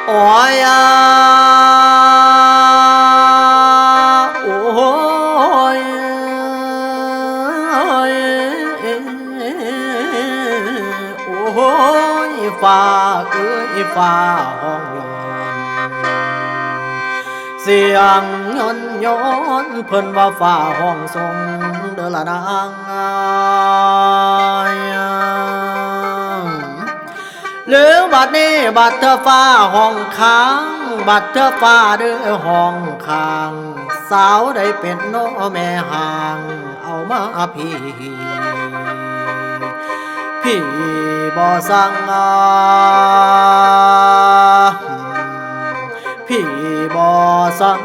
โอ้ยโอ้ยโอ้ยฟ้าเอ้ยฟ้าห้องย้อนเสียงย้อนเพิ่นว่าฟ้าห้องทรงเด้อละนางหรือบัดนี้บัดเธอฟ้าห้องค้างบัดเธอฟ้าเด้อห้องค้างสาวได้เป็นน้อแม่ห่างเอามาพี่บ่สั่งพี่บ่สั่ง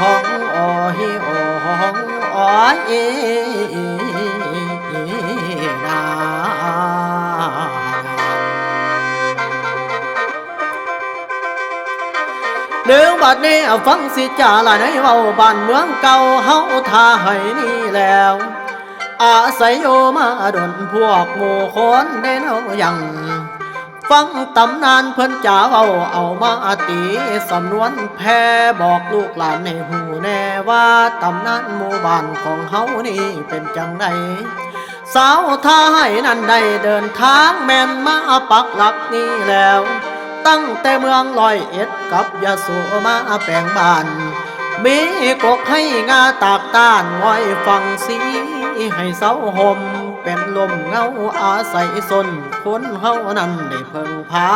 ห้องอ้อยห้องอ้อยนาเรื่องบัดนี้ฟังสิจ่าละในเว้าบ้านเมืองเก่าเฮาท่าให้นี่แล้วอาศัยโยมาดนพวกหมู่คนได้เนายังฟังตำนานเพิ่นจ่าเอามาตีสำนวนแพ่บอกลูกหลานในหูแน่ว่าตำนานหมู่บ้านของเฮานี่เป็นจังไดสาวท่าให้นั่นได้เดินทางแม่นมาปักหลักนี่แล้วตั้งแต่เมืองร้อยเอ็ดกับยะโสมาแปลงบ้านมีกกให้งาตากต้านไว้ฟังสีให้เสาห่มเป็นลมเงาอาศัยสนคนเฮานั้นได้เพิ่งพา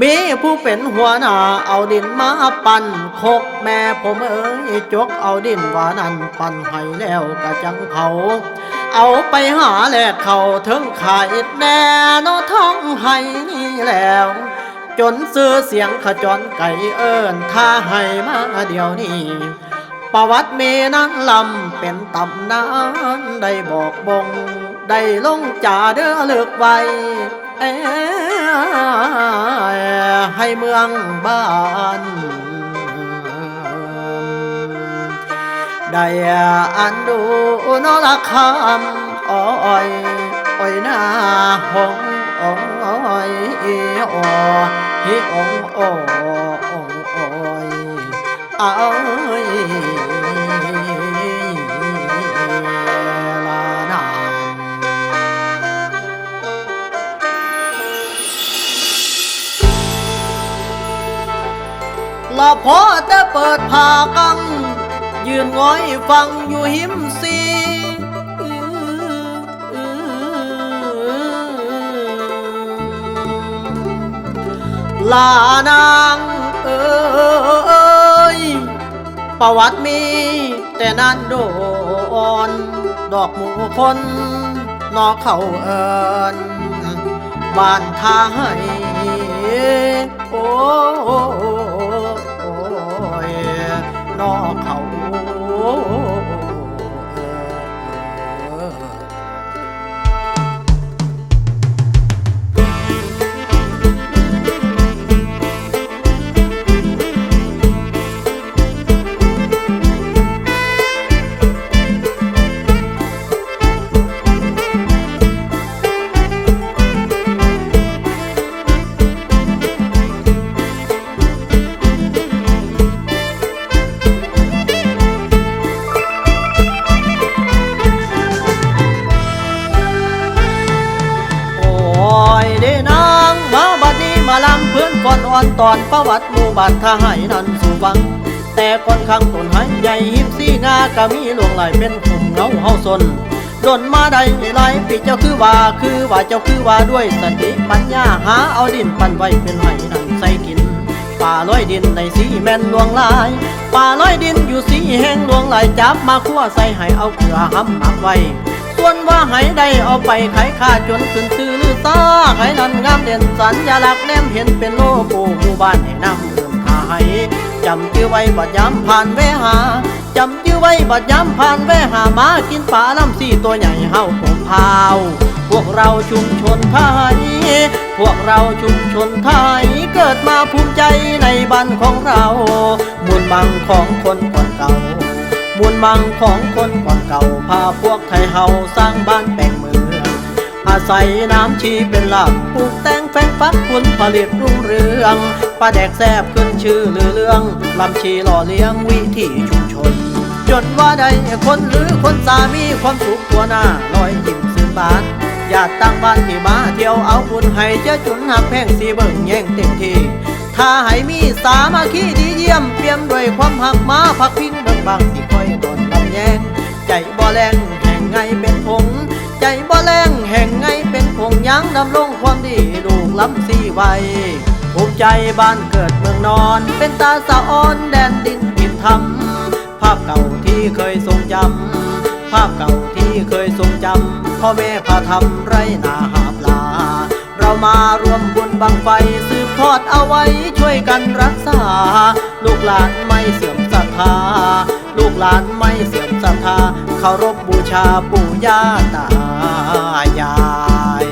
มีผู้เป็นหัวหน้าเอาดินมาปั่นโคกแม่ผมเอ้ยจกเอาดินว่านั้นปั่นให้แล้วกะจังเผาเอาไปหาแลกเขาถึงขายแน่นอท้องให้นี่แล้วจนซื้อเสียงขจรไก่เอิญท่าให้มาเดี๋ยวนี้ประวัติเมนั้นลำเป็นตำนานได้บอกบงได้ลงจ่าเด้อเลือกไว้ให้เมืองบ้านได้อันดูนอละคำอ้อยอ้อยหน้าห้องอ้อยอ้อฮิองอ้ออ้อยอ้อยลานางละพอแต่เปิดผ้ากังยืนง้อยฟังอยู่หิมซีลานางเอ้ยประวัติมีแต่นั้นโดนดอกหมูคนนอกเขาเอิญบ้านท่าให้โอ้ยนอกเขามาลำเพื่อนก่อนอ่อนตอนประวัติหมู่บ้านท่าให้นั้นสู่ฟังแต่ก่อนข้างต้นให้ใหญ่หิมซี่งากะมีหลวงไหลเป็นกลุ่มเงาเฮาสนดนมาได้หลายปีเจ้าคือว่าเจ้าคือว่าด้วยสติปัญญาหาเอาดินปั่นไว้เป็นไหนั้นใส่กินป่าลอยดินในสีแม่นหลวงลายป่าลอยดินอยู่สีแห้งหลวงไหลจับมาคั่วใส่ให้เอาเกลือห้ำหมักไว้ส่วนว่าให้ได้เอาไปขายค่าจนขึ้นซื้อลือตาให้นั้นงามเด่นสัญลักษณ์แนมเห็นเป็นโลโก้หมู่บ้านให้นำเริ่มขายจำชื่อไว้บัดย้ำผ่านแวหาจำชื่อไว้บัดย้ำผ่านแวหามากินปลาลำซี่ตัวใหญ่เฮาผมพาวพวกเราชุมชนไทยพวกเราชุมชนไทยเกิดมาภูมิใจในบ้านของเรามูลบังของคนก่อนเก่า บุญบังของคนก่อนเก่าพาพวกไทยเฮาสร้างบ้านแปลงเมืองอาศัยน้ำชีเป็นหลักปลูกแต่งแฝงฟักผลผลิตรุ่งเรืองปลาแดกแซบขึ้นชื่อลือเรื่องลำชีหล่อเลี้ยงวิถีชุมชนจนว่าใดคนหรือคนสามีความสุขตัวหน้าลอยยิ้มซื่นบานญาติตั้งบ้านที่มาเที่ยวเอาบุญให้เจ้าจุนหักแพงสีเบิ่งแย่งเต็มที่ถ้าให้มีสามัคคีดีเยี่ยมเปี่ยมด้วยความหักมาพักพิงเบิ่งบางสิค่อยตนลำแยงใจบ่แรงแห่งไงเป็นผงใจบ่แรงแห่งไงเป็นผงยังดำรงความดีลูกล้ำสีไวภูมิใจบ้านเกิดเมืองนอนเป็นตาสะอ้อนแดนดินถิ่นธรรมภาพเก่าที่เคยทรงจำภาพเก่าที่เคยทรงจำพ่อแม่พาทำไรนาหาปลาเรามารวมบุญบังไฟสืบทอดเอาไว้ช่วยกันรักษาลูกหลานไม่เสื่อมศรัทธาลูกหลานไม่เสื่อมศรัทธาเคารพบูชาปู่ย่าตายาย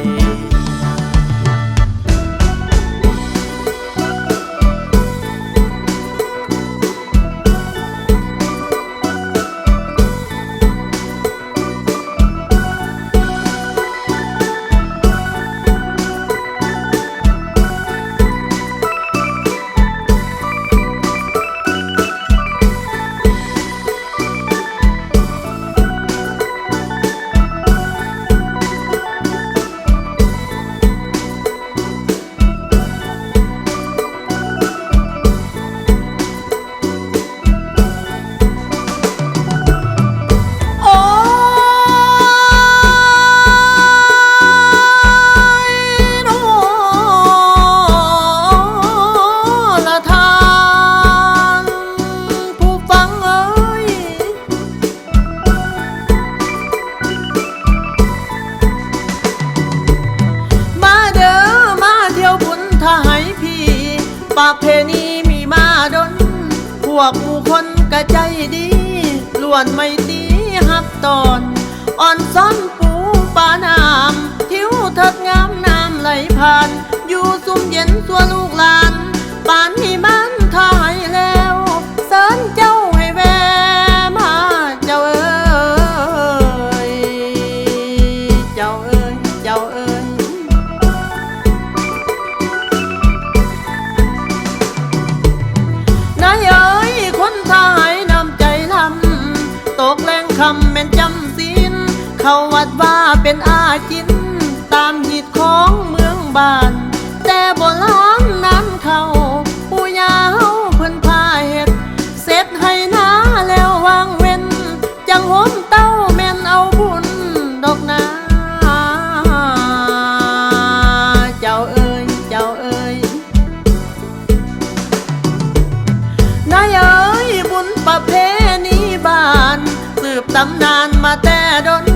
ประเพณีมีมาดนพวกหมู่คนกะใจดีล้วนไม่ตีหักตอนอ่อนซ้อนปูปาน้ำทิวทัดงามน้ำไหลผ่านอยู่ซุ่มเย็นตัวลูกหลานป่านนี้มันทายแล้วเสิญเจ้าให้แวมาเจ้าเอ้ยเจ้าเอ้ยเจ้าเอ้ยนายเอ้ยคนทายน้ำใจลำตกแรงคำเป็นจำศีลเขาวัดว่าเป็นอาจินตามหิดของเมืองบ้านแต่โบราณนั้นเขาปู่ย่าเฮาเพิ่นพาเฮ็ดเสร็จให้นาแล้ววางเว้นจังหมเต้าแม่นเอาบุญดอกนาเจ้าเอ้ยเจ้าเอ้ยนายเอ้ยบุญประเพณีบ้านสืบตำนานมาแต่ดน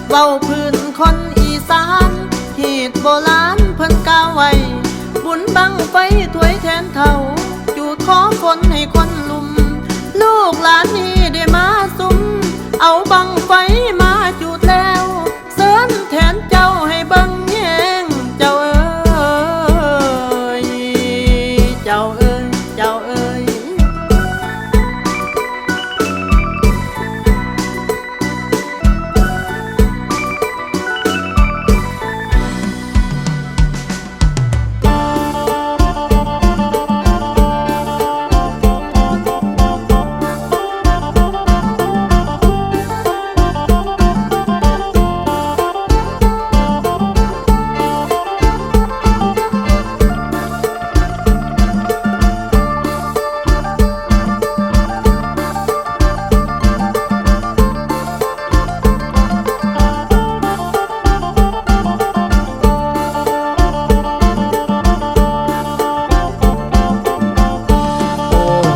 เว้าพื้นคนอีสานฮีดโบราณเพิ่นกล่าวไว้บุญบังไฟถวยแทนเท่าจูดขอคนให้คนลุมลูกหลานนี่ได้มาสุมเอาบังไฟมาจูดแล้วเสิญแทนเจ้าให้เบิ่งแยงเจ้าเอ้ยเจ้าเอ้ยเจ้าเอ้ย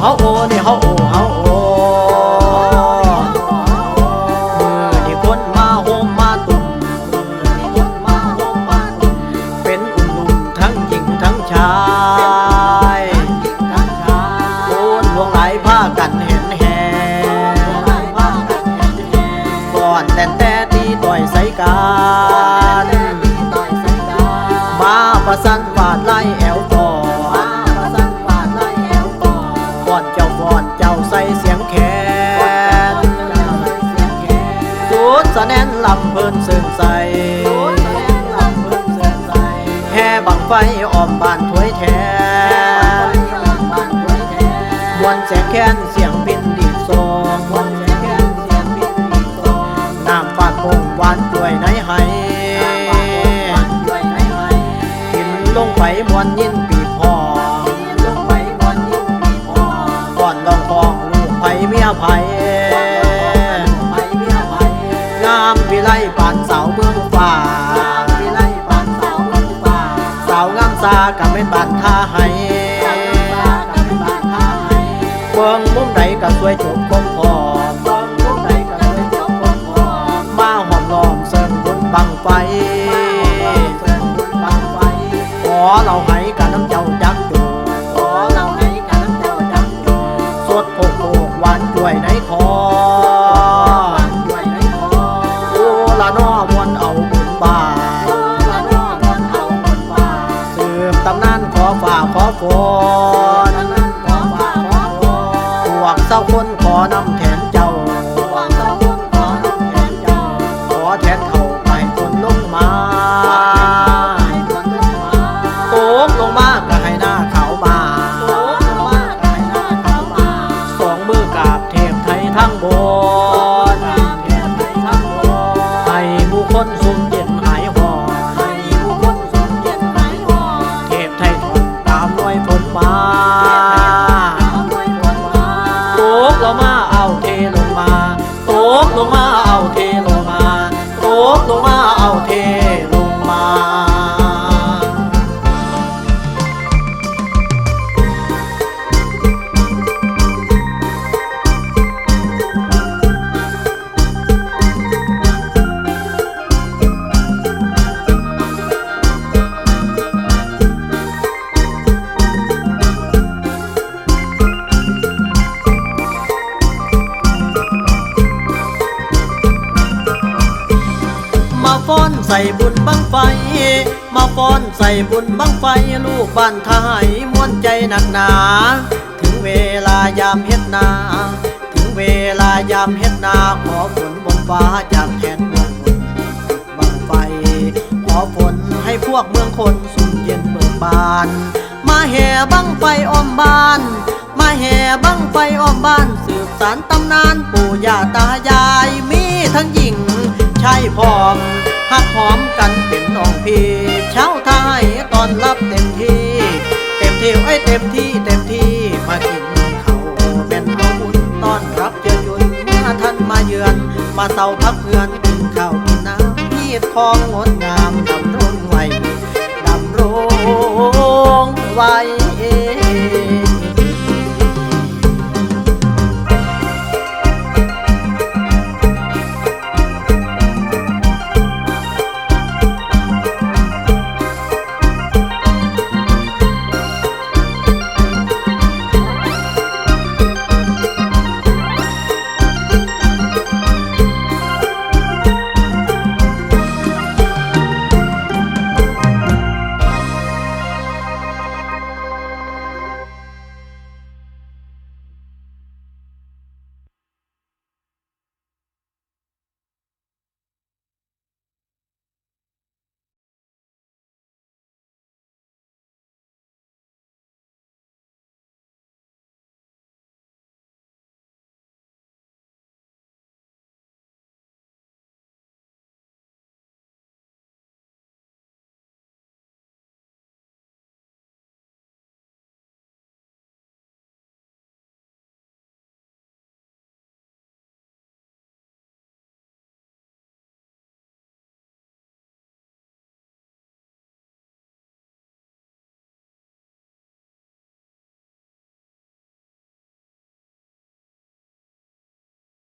เฮาโอนี่เฮาโอเฮาโอมือนี่คนมาโฮมมาตุ่มมือนี่คนมาโฮมมาตุ่มเป็นอุ่นนุ่มทั้งหญิงทั้งชายโคนพวงหลายผ้ากันเห็นแห่ก่อนแต่ตีต่อยใส่กันมาประสันวาดไล่แอวก่อนก่อนเจ้าใส่เสียงแคน สะแนนลำเพิ่นเสื่อมใสแห่บังไฟอ้อมบ้านถวยแท้มวนแสงแค้นเสียงพินดีโซน้ำฟาดพงหวานกล้วยในไห้กินลงไปมวนยินปีพอก่อนลองฟองลูกไผ่เมียไผ่งามวิไลปานสาวเมืองฟ้าสาวงามซากะเป็นบ้านท่าไห้เมืองมุมใดก็สวยจบคงพอมาหอมล้อมเสิร์ฟบนบังไฟขอเราให้กันน้ำเจ้าจักจูสดโคกหวานกล้วยในคอโอ้ละน้อมวนเอาบุญบาสืบตำนานขอฝ่าขอฝนพวกเจ้าคนขอนำแทนเจ้าขอแทนเขาไปจนลงมาโตกลงมาก็ให้หน้าเขามาสองมือกราบเทพไทยทั้งบนให้ผู้คนสุขเย็นหายหอนเทพไทยทนตามรอยฝนมาโตกลงมาเอาเทลงมาโตกลงมาเอาเทลงมาโตกลงมาเอาเทลงมา มาฟ้อนใส่บุญบังไฟมาฟ้อนใส่บุญบังไฟลูกบ้านทหารมวนใจหนักหนาถึงเวลายามเฮ็ดนาถึงเวลายามเฮ็ดนาขอฝนบนฟ้าจากแทนเมืองคนบังไฟขอฝนให้พวกเมืองคนสุ่มเย็นเบิกบานมาแห่บังไฟอ้อมบ้านมาแห่บังไฟอ้อมบ้านสืบสานตำนานปู่ย่าตายายมีทั้งหญิงชายพร้อมหักหอมกันเป็นน้องพี่เช้าไทยตอนรับเต็มที่เต็มที่เต็มที่มากินเขาเป็นเอาบุญต้อนรับเจอจุนเมื่อท่านมาเยือนมาเตาพักเพื่อนกินข้าวกินน้ำมีดของงดงามดำรงไว้